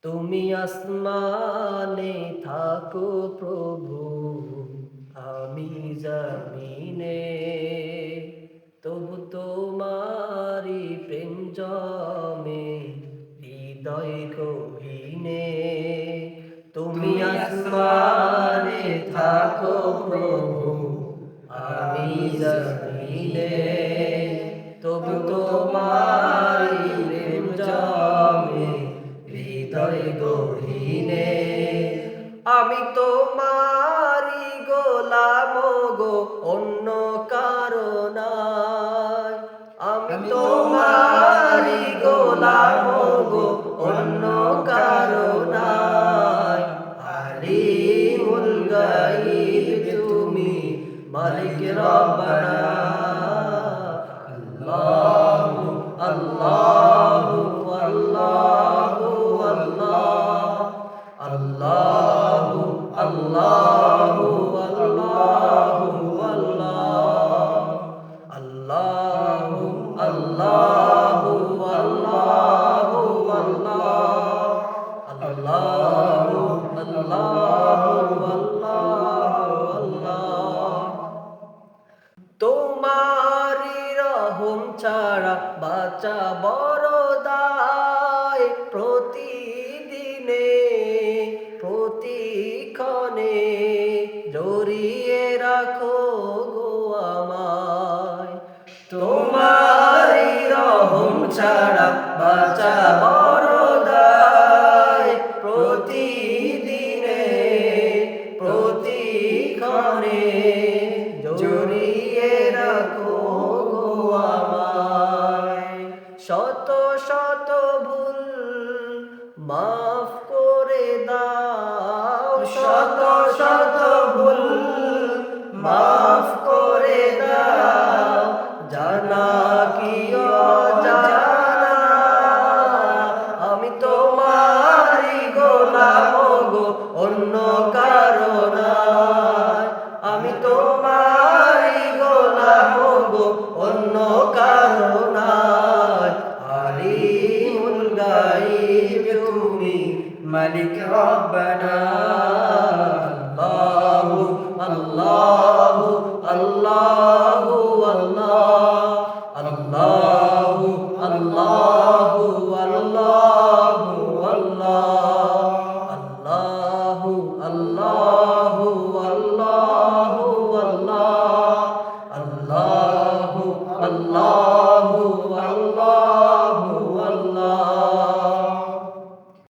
তুমি আসমানে থাকো প্রভু, আমি জমিনে, তবু তোমারি প্রেম জমে হৃদয় গহীনে। তুমি আসমানে থাকো প্রভু, আমি জমিনে, তবু তোমারি প্রেম জমে হৃদয় গহীনে। আমি তোমারি গোলাম গো, অন্য কারো নাই। আমি তোমারি গোলাম গো, অন্য কারো নাই। আলিমুল গায়ব তুমি, মালিক রব্বানা। আল্লাহু আল্লাহু আল্লাহু আল্লাহু আল্লাহু আল্লাহু আল্লাহু আল্লাহু আল্লাহু আল্লাহু তোমারি রহম ছাড়া বাঁচা বড় দায়। প্রতিদিনে প্রতিক্ষণে জড়িয়ে রাখো গো আমায়। তোমারি রহম ছাড়া বাঁচা বড় দায়। প্রতিদিনে প্রতিক্ষণে জড়িয়ে রাখো গো আমায়। শত শত ভুল মাফ করে দাও, শত শত ভুল মাফ করে দাও। জানা কি অজানা, আমি তোমারি গোলাম গো, অন্য কারো নাই। আমি তোমারি গোলাম গো, অন্য কারো নাই। আলিমুল গায়ব তুমি, মালিক রব্বানা। আল্লাহু আল্লাহ